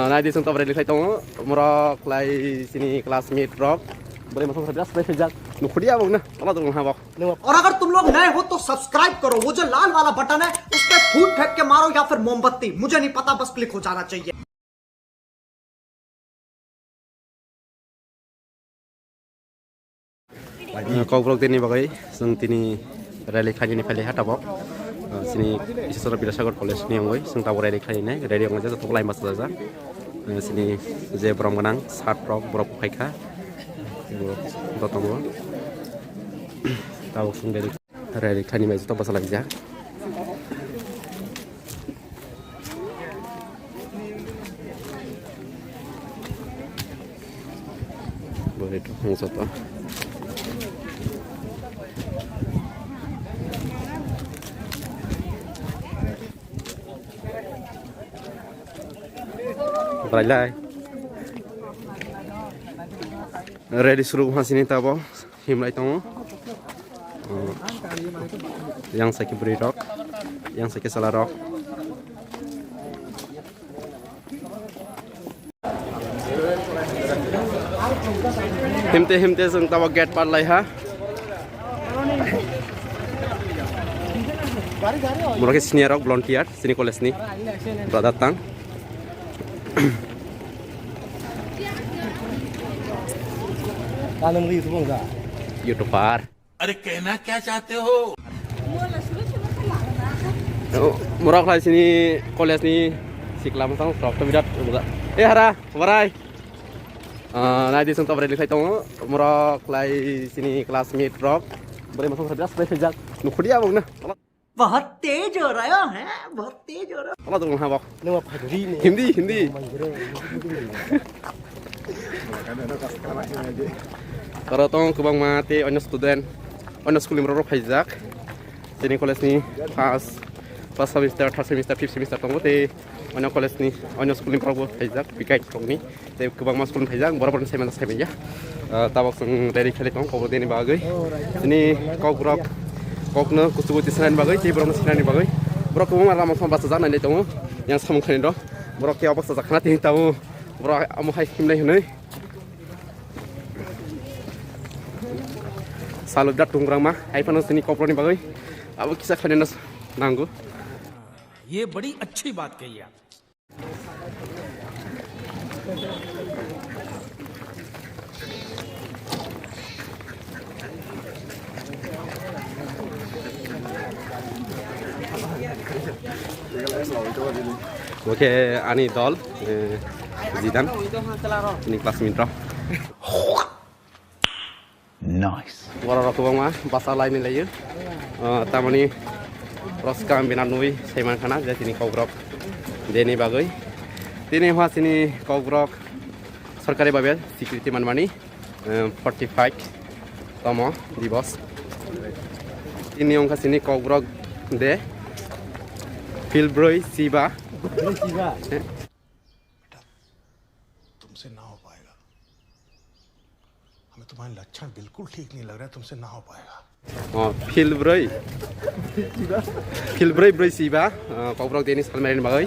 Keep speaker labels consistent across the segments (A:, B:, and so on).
A: Nah di sini berada di Kaitong, merok lay sini classmate rock, boleh masuk kerja spesial. Nukhdiya bang na, Allah tuh ngabak.
B: और अगर तुम लोग नए हो तो सब्सक्राइब करो, वो जो लाल वाला बटन है उस पर फूट फेंक के मारो या फिर मोमबत्ती, मुझे नहीं पता, बस क्लिक हो जाना चाहिए।
A: Kau blog ini bagai, seng tini rally kali ini pilih hatabok. Sini Isisara Bidasagar College ni angoi, seng tahu rally kali ini, rally angoi jatuh tuh lain masa saja. Sini je berom menang, saat rock berop kaika, datang gua. Tahu seng rally kali ini itu pasal lagi jah. Boleh tu, musuh tu. Beralai. Ready suruh sini tabo, himlai tong. Yang sakit beri rock, yang sakit salah rock. Himte seng tabo get parlai ha. Murah sini rock volunteer sini college ni, datang. YouTuber.
C: अरे कहना क्या चाहते हो?
A: Murah lah sini college ni siklam sang rock tu bidat. Hara, warai. Nah di sini berada di Kaitong, murah lah sini classmate rock, boleh masuk kerja spesial. Nukhdiya bang na.
B: बहुत तेज हो रहा है, बहुत तेज हो रहा है।
A: Allah tuh ngabak. Hindi. Kalau tong kebang mati, onyo student, onyo school imro pajak. Sini college ni first semester, third semester, fifth semester tong te onyo college ni, onyo school imro pajak. Pikai tong ni, te kebang mas school pajak, bora saya ya. Tabak seng dari kali tong kau berdeni bagai. Sini kau kurang. Kok na kusubuti senan bagai, cai berapa senan bagai. Borok kamu malam malam bahasa zaman ini tahu, yang sama kali itu. Borok kiau bahasa zakna tinggi tahu. Borok amu hai himlai hunai. Salut dat tunggrang mah, hai panas sini koplo ni bagai. Abu kisah kalian nas nanggu.
C: ये बड़ी अच्छी बात कही आप।
A: Oke, ani dol, Zidane, ini kelas mintro.
C: Nice.
A: Warna rokok bang mah, pasal lain ini lagi. Tamani Roska Binanui, Saiman Khana, jadi sini kau Deni bagai. Tini hua sini kau Sarkari babel, security manmani, 45 tomo di bos. Ini orang sini kau de Philbroy Siva.
D: तुमसे ना हो पाएगा, हमें तुम्हारे लक्षण बिल्कुल ठीक नहीं लग रहा है, तुमसे ना हो पाएगा।
A: Philbroy Siva, kau Deni Salmarin bagai.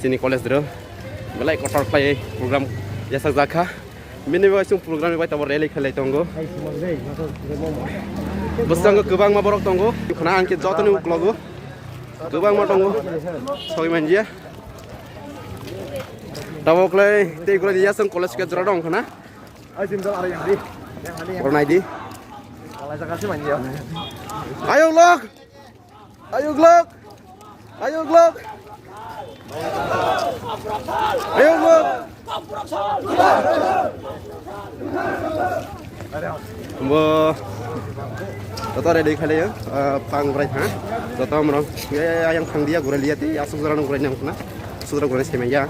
A: Sini college dulu. Mulai kotor play program jasa zakah. Mini bagai program ini bagai tabur rally kali tunggu. Besang kebang ma borok tunggu. Kena angkit jauh tu uklogo. Kebang ma tunggu. Sogi manja. Tabok lay, te gula dia sang college ke jerodong kena. Orang ini. Ayo glok. Ayo glok. Ayo glok. Ayo glok. Toto ada di kali ya, pangrai ha. Toto merong, ya yang pang dia gura lihat ya, asal orang gura yang kena, saudara gura sih meja.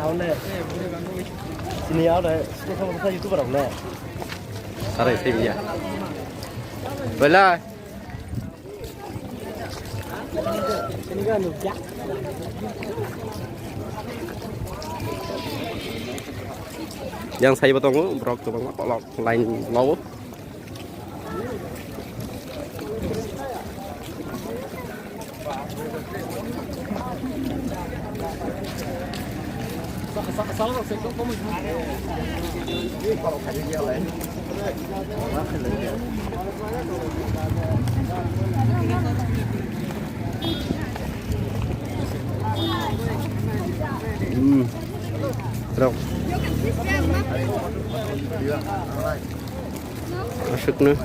E: Sini ada, sekarang kita YouTuber apa?
A: Sarai sih meja. Bela.
E: Sini kan nujak.
A: Yang saya betul brok tu bang, kalau lain law.
E: Salah
A: Terus masuk nih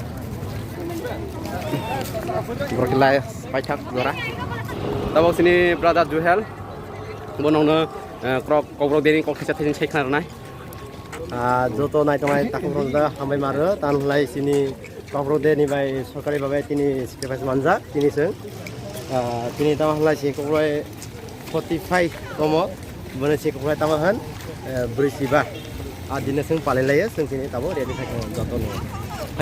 A: berkelai pacak juara tabok sini brother Juhel bonong krok kobrok deni kok kecet ini cek nai
E: joto nai tongai takung ronda hambai maro tan lai sini kobrode ni bai sorkari babai tini sekretaris manja tini seng tini tamah lai sini kobroi 45 tomo bone sini kobroi tamahan berisiba adine seng palai lai seng tini tabo dia di sakung joto ni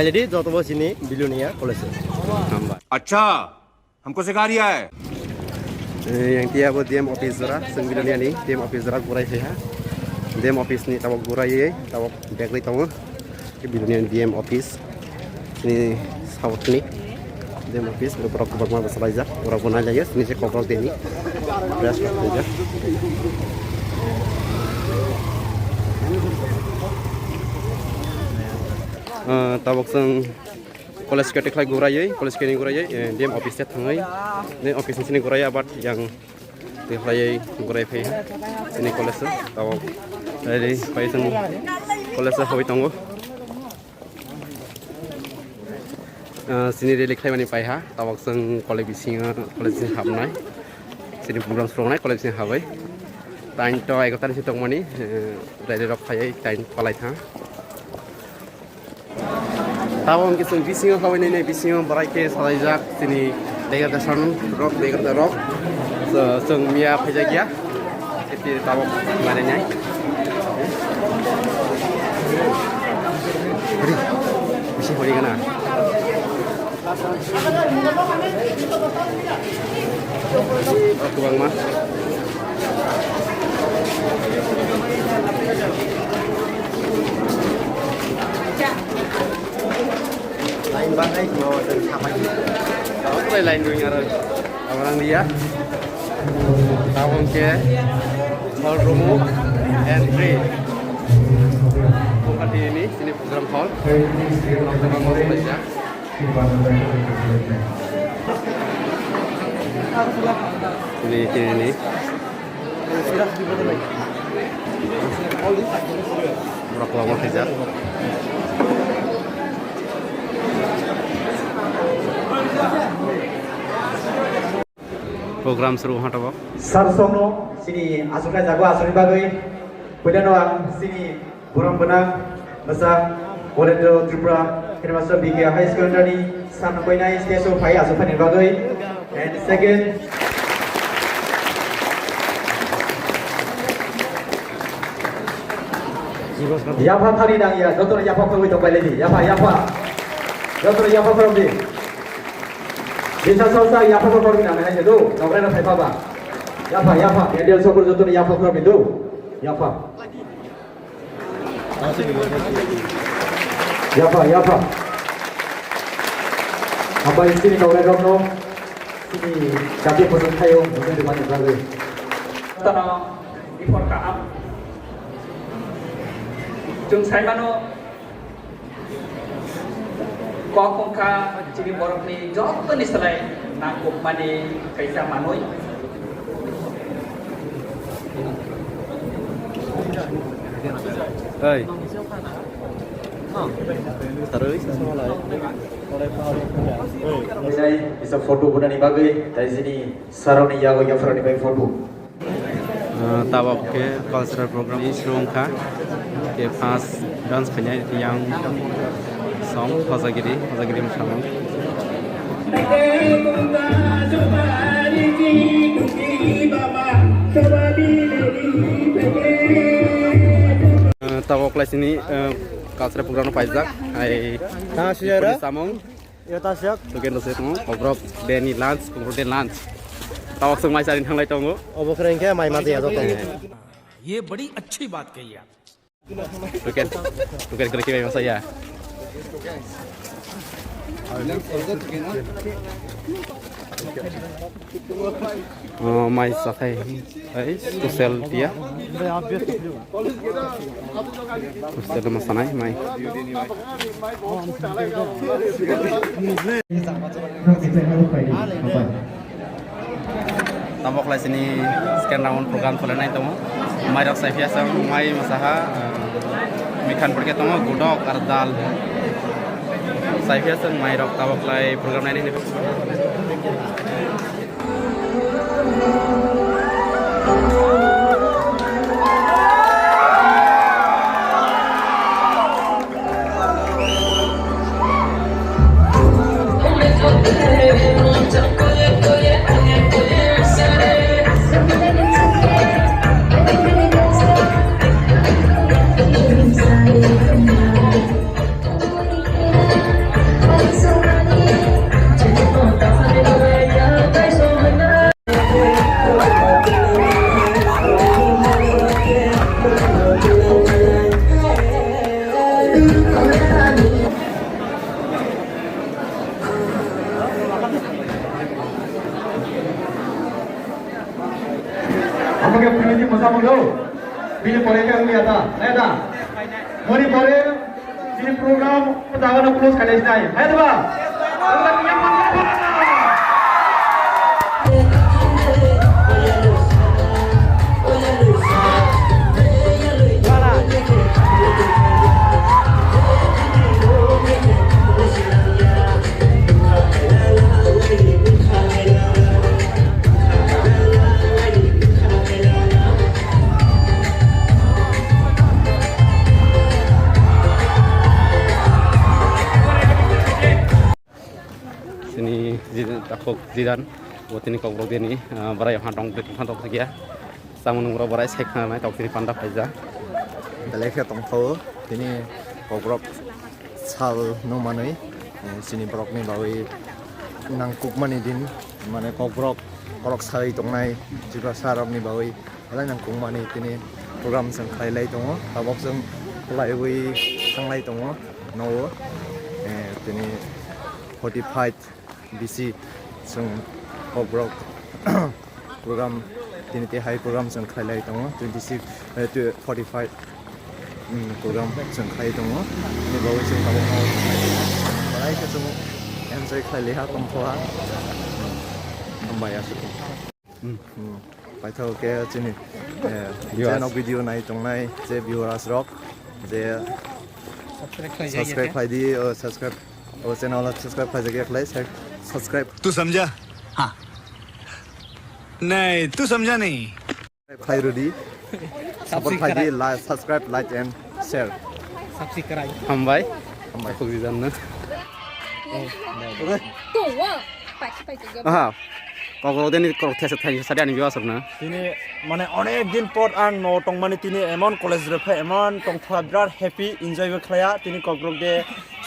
E: jadi joto bos sini bilunia kolese
C: अच्छा हमको सिखा रिया है
A: yang tiap buat DM office zara sembilan ni DM office zara gurai saya DM office ni tabok gurai tabok bakery tamu ke bilunian DM office ni south ni DM office beberapa kubang besar aja orang pun aja ya ini saya koprol ini beras aja tabok seng college ketik lagi gurai college kening gurai DM office nya tangai ini office sini gurai abat yang gurai pay ini college tahu dari pay seng college hobi tunggu sini dia likhai mani pay ha tahu seng college singa college sini habnai sini program strong nai college sini habai time to ai kata situ mani dari rok pay time palai tha tahu mungkin sung bising kau ini bising berai ke salajak sini dekat dasan rock sung mia pejagia itu tahu mana nya beri bising beri kena aku bang mas
E: lain bangai mau dan apa ini
A: aku lain dunia orang dia tahu ke hall room and free bukan di ini sini program hall program hall saja ini berapa lama kerja program seru hatabo
B: Sarsono sini asukai jago asuri bagai pudano ang sini burang benang masa Kolendo Tripura Kinemaso BK High School dari San Koinai Skeso Pai asupan bagai and second Yapa Thari dang ya Dr. Yapa Koi to pai lagi Yapa Dr. Yapa from di Bisa selesai Yapa from di nama hanya tu nomor nak apa Yapa yang dia sokor Dr. Yapa from itu Yapa apa di sini kau lihat no sini kaki pusat kayu mungkin di mana lagi
F: tanah impor kaam jung sai mano ko kongka ciri borok ni joto ni selai nangkup mani kaisa manoi
A: Hey. Terus semua lah.
B: Misalnya bisa foto pun ni bagai dari sini saroni yago yang front ni foto.
A: Tabak ke cultural program ini serungka ke pas dance penyanyi yang song Hozagiri bersama. Tabak kelas ini cultural program Faizak, hai.
E: sejarah
A: Samong,
E: ya tasyak
A: tuken doset mo, obrok Deni lunch, kemudian lunch. Tabak semai sarin hang lai tonggo.
E: obo keren ke mai mati ya joto
C: ये बड़ी अच्छी बात कही आप
A: Tuken kerja memang saya. mai sakai sosial dia sosial masanai mai tambok lai sini scan round program kholanai tongo mai rok saifia sang mai masaha mikan perke tongo gudok ar dal saifia sang mai rok tambok lai program nai ni
B: আমাকে পুলিশি মশা বলো বিল পরে কে আমি আতা না মনি পরে যিনি প্রোগ্রাম দাগানো ক্লোজ খাইছ নাই হ্যাঁ দেবা আমরা নিয়ম মানব না takok jidan botini kobrok deni barai hantong hantong segia samunung ro barai sekha mai tok sini panda phaija
E: dalekha tongtho tini kobrok sal no manui sini brok ni bawi nang kukmani din mane kobrok korok sai tongnai jiba sarab ni bawi ala nang kukmani tini program sang khailai tongo tabok sang laiwi sanglai tongo no tini 45 BC sung kobrok program tiniti high program sung khailai tongo 26 to 45 program sung khai tongo ni bawi sung tabok no balai ka sung enjoy khailai ha tongthoa ambaya su paitho ke chini jeno video nai tongnai je viewers rock je subscribe khai di subscribe और channel subscribe कर जगह please subscribe
D: तू समझा? हाँ नहीं तू समझा नहीं
E: खाई रेडी सपोर्ट खाई दी like subscribe like and share
A: हम भाई takok jidan na aha kobrok deni korok these thai sadia ni biwa sabna
G: tini mane onek din pot an no tongmani tini emon college re pha emon tongtha birat happy enjoy be khlaya tini kobrok de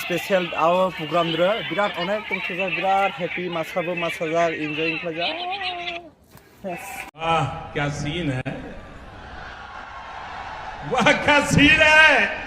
G: special our program re birat onek tongtha birat happy masabo masajak enjoy khlaya
H: वाह क्या सीन है वाह क्या सीन है